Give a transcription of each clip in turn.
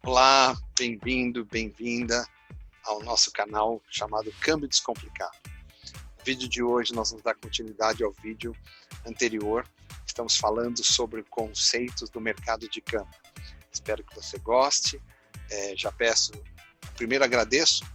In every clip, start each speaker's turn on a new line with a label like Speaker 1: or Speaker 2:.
Speaker 1: Olá, bem-vindo, bem-vinda ao nosso canal chamado Câmbio Descomplicado. No vídeo de hoje nós vamos dar continuidade ao vídeo anterior. Estamos falando sobre conceitos do mercado de câmbio. Espero que você goste. Já peço, primeiro agradeço,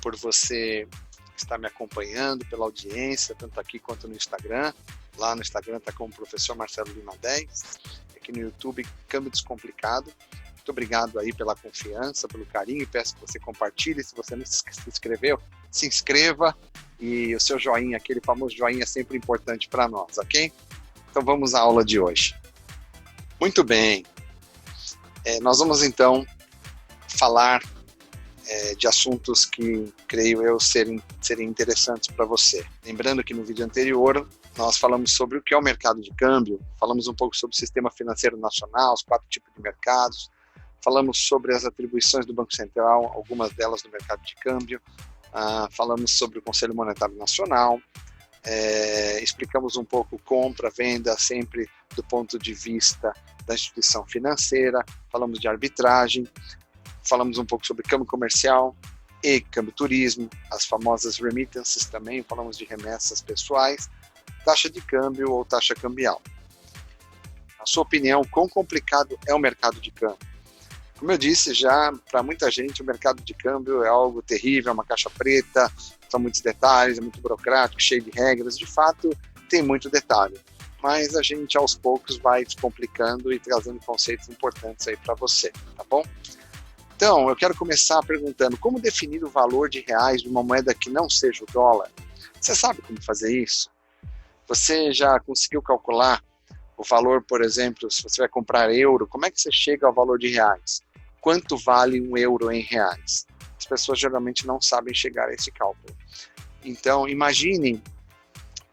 Speaker 1: por você estar me acompanhando, pela audiência, tanto aqui quanto no Instagram. Lá no Instagram está como Professor Marcelo Lima 10, aqui no YouTube Câmbio Descomplicado. Muito obrigado aí pela confiança, pelo carinho, e peço que você compartilhe. Se você não se inscreveu, se inscreva, e o seu joinha, aquele famoso joinha, é sempre importante para nós, ok? Então vamos à aula de hoje. Muito bem, nós vamos então falar de assuntos que creio eu serem interessantes para você. Lembrando que no vídeo anterior nós falamos sobre o que é o mercado de câmbio, falamos um pouco sobre o sistema financeiro nacional, os 4 tipos de mercados, falamos sobre as atribuições do Banco Central, algumas delas no mercado de câmbio, falamos sobre o Conselho Monetário Nacional, explicamos um pouco compra, venda, sempre do ponto de vista da instituição financeira, falamos de arbitragem, falamos um pouco sobre câmbio comercial e câmbio turismo, as famosas remittances também, falamos de remessas pessoais, taxa de câmbio ou taxa cambial. Na sua opinião, quão complicado é o mercado de câmbio? Como eu disse já, para muita gente o mercado de câmbio é algo terrível, é uma caixa preta, são muitos detalhes, é muito burocrático, cheio de regras, de fato tem muito detalhe, mas a gente aos poucos vai descomplicando e trazendo conceitos importantes aí para você, tá bom? Então, eu quero começar perguntando, como definir o valor de reais de uma moeda que não seja o dólar? Você sabe como fazer isso? Você já conseguiu calcular o valor, por exemplo, se você vai comprar euro, como é que você chega ao valor de reais? Quanto vale um euro em reais? As pessoas geralmente não sabem chegar a esse cálculo. Então, imaginem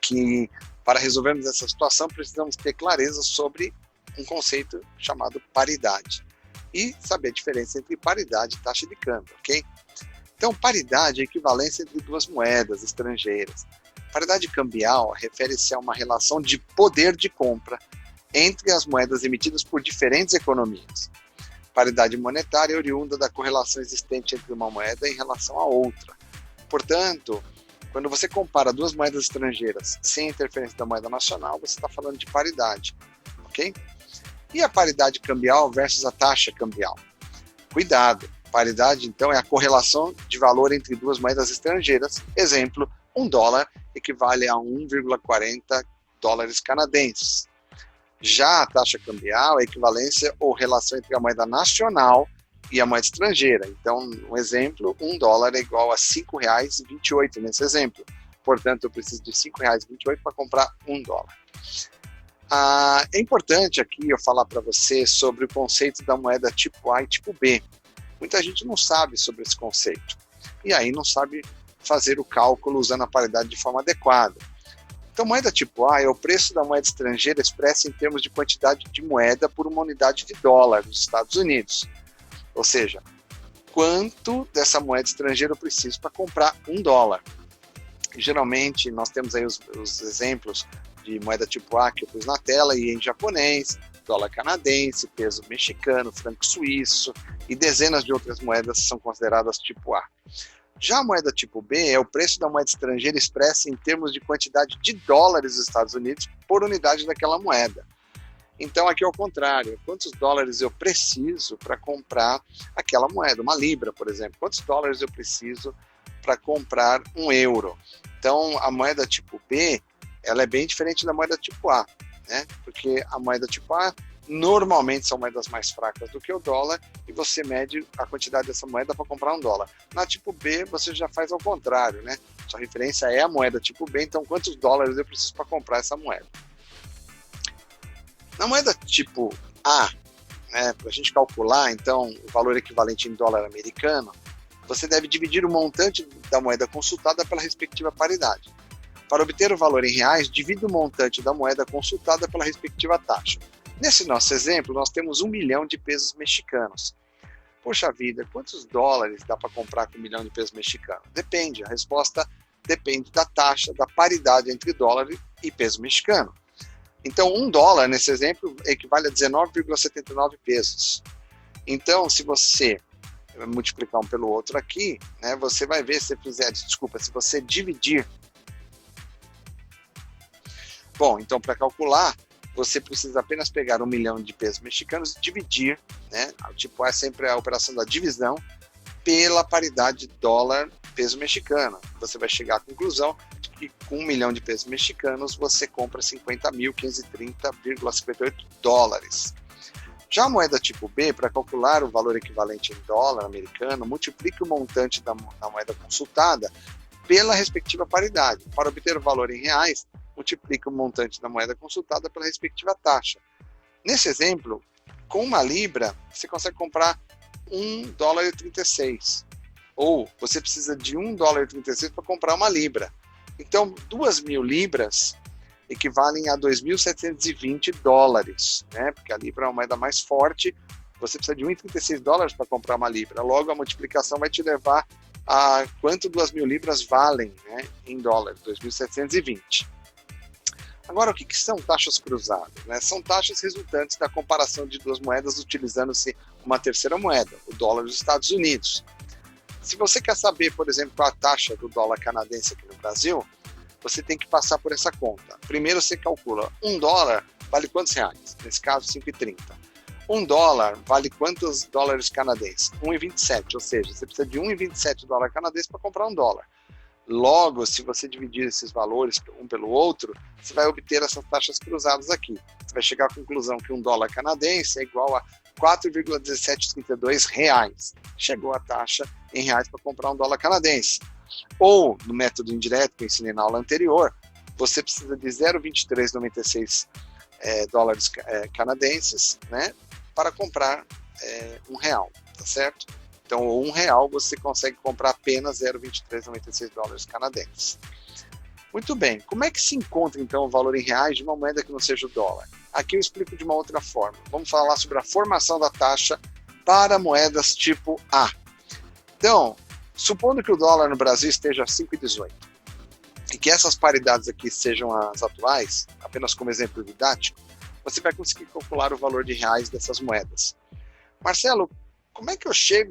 Speaker 1: que para resolvermos essa situação, precisamos ter clareza sobre um conceito chamado paridade. E saber a diferença entre paridade e taxa de câmbio, ok? Então, paridade é a equivalência entre duas moedas estrangeiras. Paridade cambial refere-se a uma relação de poder de compra entre as moedas emitidas por diferentes economias. Paridade monetária é oriunda da correlação existente entre uma moeda em relação à outra. Portanto, quando você compara duas moedas estrangeiras sem interferência da moeda nacional, você está falando de paridade, ok? E a paridade cambial versus a taxa cambial? Cuidado, paridade então é a correlação de valor entre duas moedas estrangeiras. Exemplo, $1 equivale a 1,40 dólares canadenses. Já a taxa cambial é a equivalência ou relação entre a moeda nacional e a moeda estrangeira. Então, um exemplo, $1 é igual a R$ 5,28 nesse exemplo. Portanto, eu preciso de R$ 5,28 para comprar $1. É importante aqui eu falar para você sobre o conceito da moeda tipo A e tipo B. Muita gente não sabe sobre esse conceito. E aí não sabe fazer o cálculo usando a paridade de forma adequada. Então, moeda tipo A é o preço da moeda estrangeira expressa em termos de quantidade de moeda por uma unidade de dólar nos Estados Unidos. Ou seja, quanto dessa moeda estrangeira eu preciso para comprar $1. Geralmente, nós temos aí os exemplos de moeda tipo A que eu pus na tela, e em japonês, dólar canadense, peso mexicano, franco suíço e dezenas de outras moedas são consideradas tipo A. Já a moeda tipo B é o preço da moeda estrangeira expressa em termos de quantidade de dólares dos Estados Unidos por unidade daquela moeda. Então aqui é o contrário, quantos dólares eu preciso para comprar aquela moeda, uma libra, por exemplo, quantos dólares eu preciso para comprar um euro. Então a moeda tipo B, ela é bem diferente da moeda tipo A, porque a moeda tipo A normalmente são moedas mais fracas do que o dólar, e você mede a quantidade dessa moeda para comprar $1. Na tipo B, você já faz ao contrário, Sua referência é a moeda tipo B, então quantos dólares eu preciso para comprar essa moeda? Na moeda tipo A, para a gente calcular, então, o valor equivalente em dólar americano, você deve dividir o montante da moeda consultada pela respectiva paridade. Para obter o valor em reais, divida o montante da moeda consultada pela respectiva taxa. Nesse nosso exemplo, nós temos 1 milhão de pesos mexicanos. Poxa vida, quantos dólares dá para comprar com 1 milhão de pesos mexicanos? Depende, a resposta depende da taxa, da paridade entre dólar e peso mexicano. Então, $1 nesse exemplo equivale a 19,79 pesos. Então, se você multiplicar um pelo outro aqui, né, você vai ver, se você dividir. Bom, então para calcular, você precisa apenas pegar 1 milhão de pesos mexicanos e dividir, né, tipo A sempre é a operação da divisão, pela paridade dólar-peso mexicano. Você vai chegar à conclusão de que com 1 milhão de pesos mexicanos você compra 50.530,58 dólares. Já a moeda tipo B, para calcular o valor equivalente em dólar americano, multiplique o montante da moeda consultada pela respectiva paridade. Para obter o valor em reais, multiplique o montante da moeda consultada pela respectiva taxa. Nesse exemplo, com uma libra, você consegue comprar $1,36. Ou você precisa de $1,36 para comprar uma libra. Então, 2.000 libras equivalem a 2.720 dólares, né? Porque a libra é uma moeda mais forte, você precisa de 1,36 dólares para comprar uma libra. Logo, a multiplicação vai te levar a quanto 2.000 libras valem, né, em dólares, 2.720. Agora, o que são taxas cruzadas? Né? São taxas resultantes da comparação de duas moedas utilizando-se uma terceira moeda, o dólar dos Estados Unidos. Se você quer saber, por exemplo, qual a taxa do dólar canadense aqui no Brasil, você tem que passar por essa conta. Primeiro você calcula, $1 vale quantos reais? Nesse caso, 5,30. $1 vale quantos dólares canadenses? 1,27, ou seja, você precisa de 1,27 dólar canadense para comprar $1. Logo, se você dividir esses valores um pelo outro, você vai obter essas taxas cruzadas aqui. Você vai chegar à conclusão que $1 canadense é igual a 4,1732 reais. Chegou a taxa em reais para comprar $1 canadense. Ou, no método indireto que eu ensinei na aula anterior, você precisa de 0,2396 dólares canadenses, né, para comprar R$1, tá certo? Então, R$1 você consegue comprar apenas 0,2396 dólares canadenses. Muito bem, como é que se encontra então o valor em reais de uma moeda que não seja o dólar? Aqui eu explico de uma outra forma. Vamos falar sobre a formação da taxa para moedas tipo A. Então, supondo que o dólar no Brasil esteja a 5,18 e que essas paridades aqui sejam as atuais, apenas como exemplo didático, você vai conseguir calcular o valor de reais dessas moedas. Marcelo, como é que eu sei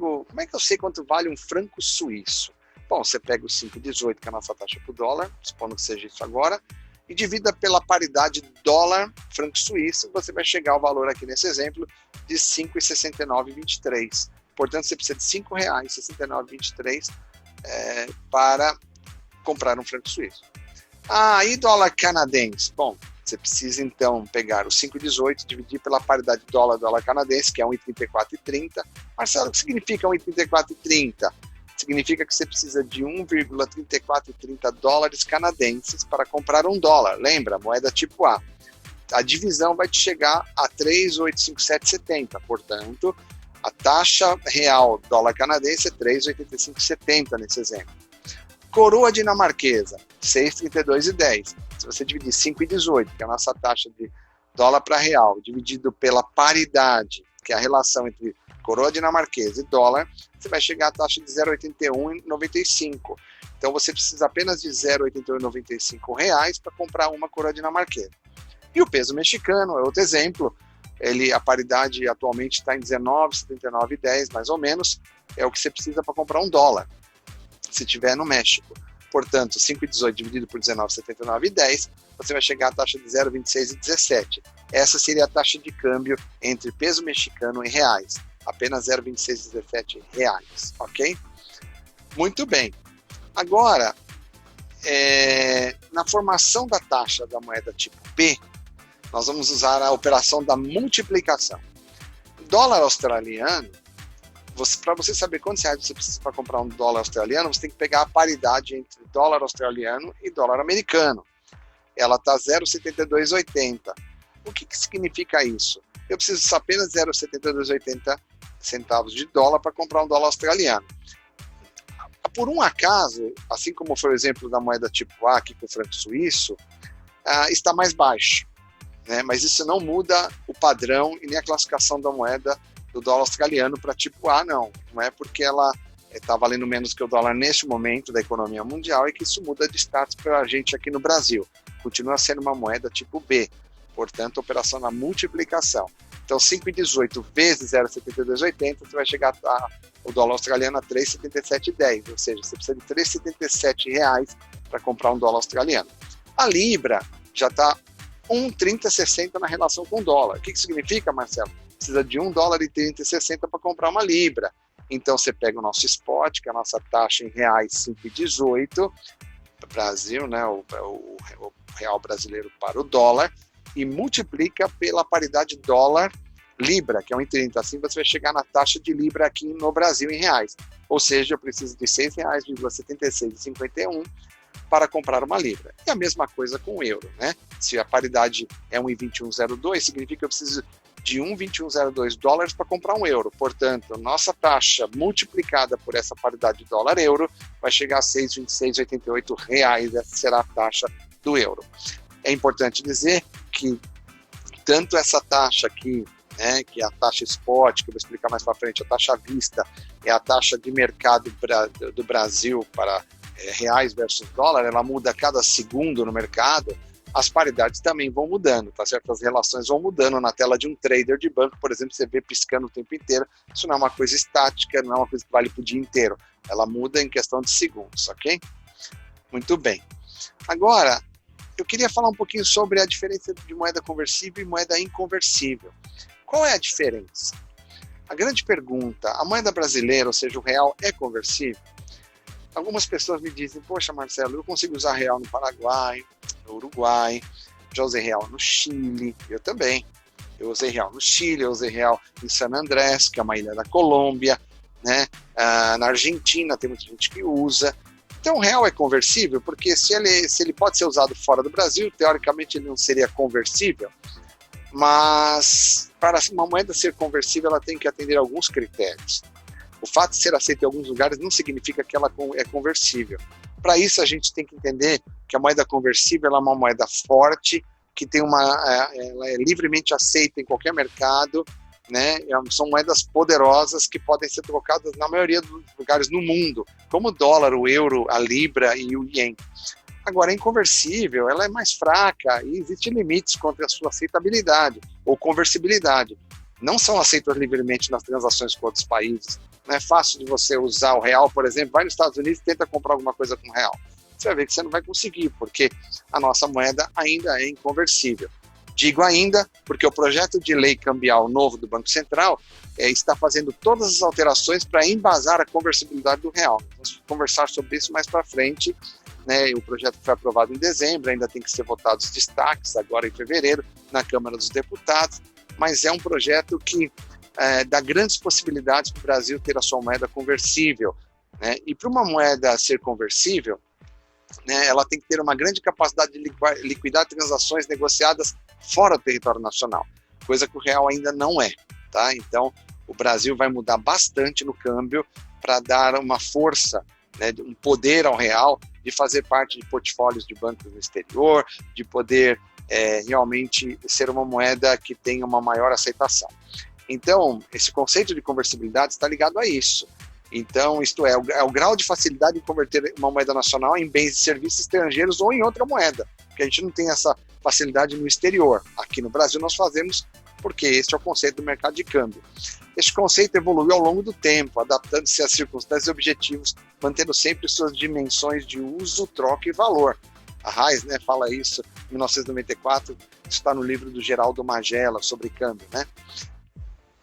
Speaker 1: quanto vale um franco suíço? Bom, você pega o 5,18, que é a nossa taxa para o dólar, supondo que seja isso agora, e divida pela paridade dólar-franco suíço, você vai chegar ao valor aqui nesse exemplo de 5,6923. Portanto, você precisa de R$5,6923 para comprar um franco suíço. E dólar canadense? Bom, você precisa então pegar o 5,18, dividir pela paridade dólar-dólar canadense, que é 1,3430. Marcelo, o que significa 1,3430? Significa que você precisa de 1,3430 dólares canadenses para comprar $1. Lembra, moeda tipo A. A divisão vai te chegar a 3,85770. Portanto, a taxa real dólar canadense é 3,8570 nesse exemplo. Coroa dinamarquesa, 6,3210. Se você dividir 5,18, que é a nossa taxa de dólar para real, dividido pela paridade, que é a relação entre coroa dinamarquesa e dólar, você vai chegar à taxa de 0,8195. Então você precisa apenas de 0,8195 reais para comprar uma coroa dinamarquesa. E o peso mexicano é outro exemplo. A paridade atualmente está em 19,7910, mais ou menos, é o que você precisa para comprar $1, se estiver no México. Portanto, 5,18 dividido por 19,7910, você vai chegar à taxa de 0,2617. Essa seria a taxa de câmbio entre peso mexicano e reais. Apenas 0,2617 reais, ok? Muito bem. Agora, na formação da taxa da moeda tipo B, nós vamos usar a operação da multiplicação. Dólar australiano, para você saber quantos reais você precisa para comprar $1 australiano, você tem que pegar a paridade entre dólar australiano e dólar americano. Ela está 0,7280. O que significa isso? Eu preciso apenas 0,7280 centavos de dólar para comprar $1 australiano. Por um acaso, assim como foi o exemplo da moeda tipo A aqui com o franco suíço, está mais baixo, né? Mas isso não muda o padrão e nem a classificação da moeda do dólar australiano para tipo A, não. Não é porque ela está valendo menos que o dólar neste momento da economia mundial e que isso muda de status para a gente aqui no Brasil. Continua sendo uma moeda tipo B. Portanto, operação na multiplicação. Então 5,18 vezes 0,7280, você vai chegar o dólar australiano a 3,7710, ou seja, você precisa de 3,77 reais para comprar um dólar australiano. A Libra já está 1,3060 na relação com o dólar. O que significa, Marcelo? Precisa de $1,3060 para comprar uma Libra. Então você pega o nosso spot, que é a nossa taxa em reais 5,18, Brasil, né, o real brasileiro para o dólar, e multiplica pela paridade dólar-libra, que é 1,30. Assim você vai chegar na taxa de Libra aqui no Brasil em reais. Ou seja, eu preciso de R$ 6,76,51 para comprar uma Libra. E a mesma coisa com o euro, né? Se a paridade é 1,2102, significa que eu preciso de 1,2102 dólares para comprar um euro. Portanto, nossa taxa multiplicada por essa paridade dólar-euro vai chegar a R$ 6,2688 reais. Essa será a taxa do euro. É importante dizer que tanto essa taxa aqui, né, que é a taxa spot, que eu vou explicar mais para frente, a taxa à vista, é a taxa de mercado do Brasil para reais versus dólar, ela muda a cada segundo no mercado, as paridades também vão mudando, tá certo? As relações vão mudando na tela de um trader de banco, por exemplo, você vê piscando o tempo inteiro, isso não é uma coisa estática, não é uma coisa que vale para o dia inteiro, ela muda em questão de segundos, ok? Muito bem. Agora, eu queria falar um pouquinho sobre a diferença de moeda conversível e moeda inconversível. Qual é a diferença? A grande pergunta, a moeda brasileira, ou seja, o real, é conversível? Algumas pessoas me dizem, poxa Marcelo, eu consigo usar real no Paraguai, no Uruguai, já usei real no Chile, eu também. Eu usei real no Chile, eu usei real em San Andrés, que é uma ilha da Colômbia, né? Na Argentina tem muita gente que usa. Então o real é conversível, porque se ele pode ser usado fora do Brasil, teoricamente ele não seria conversível, mas para uma moeda ser conversível ela tem que atender a alguns critérios. O fato de ser aceita em alguns lugares não significa que ela é conversível. Para isso, a gente tem que entender que a moeda conversível ela é uma moeda forte, que tem ela é livremente aceita em qualquer mercado, né? São moedas poderosas que podem ser trocadas na maioria dos lugares no mundo, como o dólar, o euro, a libra e o ien. Agora, a inconversível, ela é mais fraca e existem limites quanto à sua aceitabilidade ou conversibilidade. Não são aceitas livremente nas transações com outros países. Não é fácil de você usar o real, por exemplo, vai nos Estados Unidos e tenta comprar alguma coisa com real. Você vai ver que você não vai conseguir, porque a nossa moeda ainda é inconversível. Digo ainda, porque o projeto de lei cambial novo do Banco Central está fazendo todas as alterações para embasar a conversibilidade do real. Vamos conversar sobre isso mais para frente, né? O projeto foi aprovado em dezembro, ainda tem que ser votado os destaques, agora em fevereiro, na Câmara dos Deputados, mas é um projeto que dá grandes possibilidades para o Brasil ter a sua moeda conversível, né? E para uma moeda ser conversível, né, ela tem que ter uma grande capacidade de liquidar transações negociadas fora do território nacional, coisa que o real ainda não é, tá? Então, o Brasil vai mudar bastante no câmbio para dar uma força, né, um poder ao real de fazer parte de portfólios de bancos no exterior, de poder realmente ser uma moeda que tenha uma maior aceitação. Então, esse conceito de conversibilidade está ligado a isso. Então, isto é o grau de facilidade em converter uma moeda nacional em bens e serviços estrangeiros ou em outra moeda, porque a gente não tem essa facilidade no exterior. Aqui no Brasil nós fazemos porque este é o conceito do mercado de câmbio. Este conceito evoluiu ao longo do tempo, adaptando-se às circunstâncias e objetivos, mantendo sempre suas dimensões de uso, troca e valor. A Reis, né, fala isso em 1994, está no livro do Geraldo Magela sobre câmbio, né?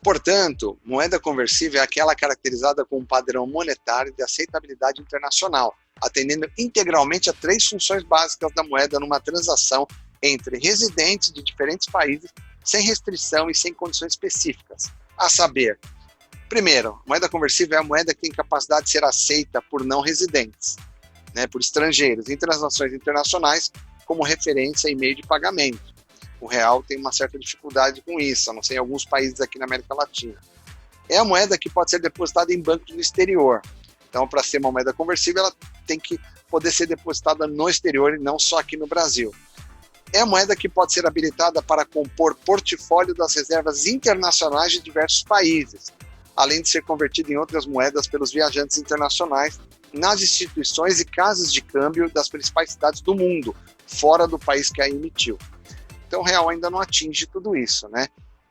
Speaker 1: Portanto, moeda conversível é aquela caracterizada com um padrão monetário de aceitabilidade internacional, atendendo integralmente a 3 funções básicas da moeda numa transação entre residentes de diferentes países, sem restrição e sem condições específicas. A saber, primeiro, moeda conversível é a moeda que tem capacidade de ser aceita por não residentes, né, por estrangeiros, em transações internacionais como referência e meio de pagamento. O real tem uma certa dificuldade com isso, a não ser em alguns países aqui na América Latina. É a moeda que pode ser depositada em bancos no exterior. Então, para ser uma moeda conversível, ela tem que poder ser depositada no exterior e não só aqui no Brasil. É a moeda que pode ser habilitada para compor portfólio das reservas internacionais de diversos países, além de ser convertida em outras moedas pelos viajantes internacionais nas instituições e casas de câmbio das principais cidades do mundo, fora do país que a emitiu. Então, o real ainda não atinge tudo isso, né?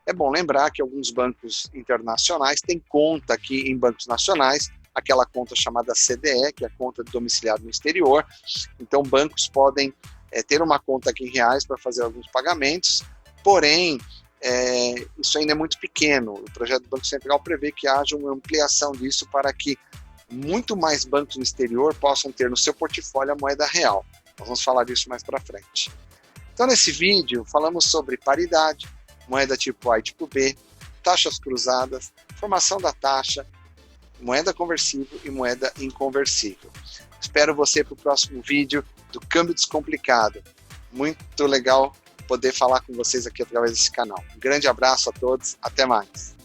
Speaker 1: É bom lembrar que alguns bancos internacionais têm conta aqui em bancos nacionais, aquela conta chamada CDE, que é a conta de domiciliado no exterior. Então, bancos podem ter uma conta aqui em reais para fazer alguns pagamentos, porém, isso ainda é muito pequeno. O projeto do Banco Central prevê que haja uma ampliação disso para que muito mais bancos no exterior possam ter no seu portfólio a moeda real. Nós vamos falar disso mais para frente. Então, nesse vídeo, falamos sobre paridade, moeda tipo A e tipo B, taxas cruzadas, formação da taxa, moeda conversível e moeda inconversível. Espero você para o próximo vídeo do Câmbio Descomplicado. Muito legal poder falar com vocês aqui através desse canal. Um grande abraço a todos, até mais.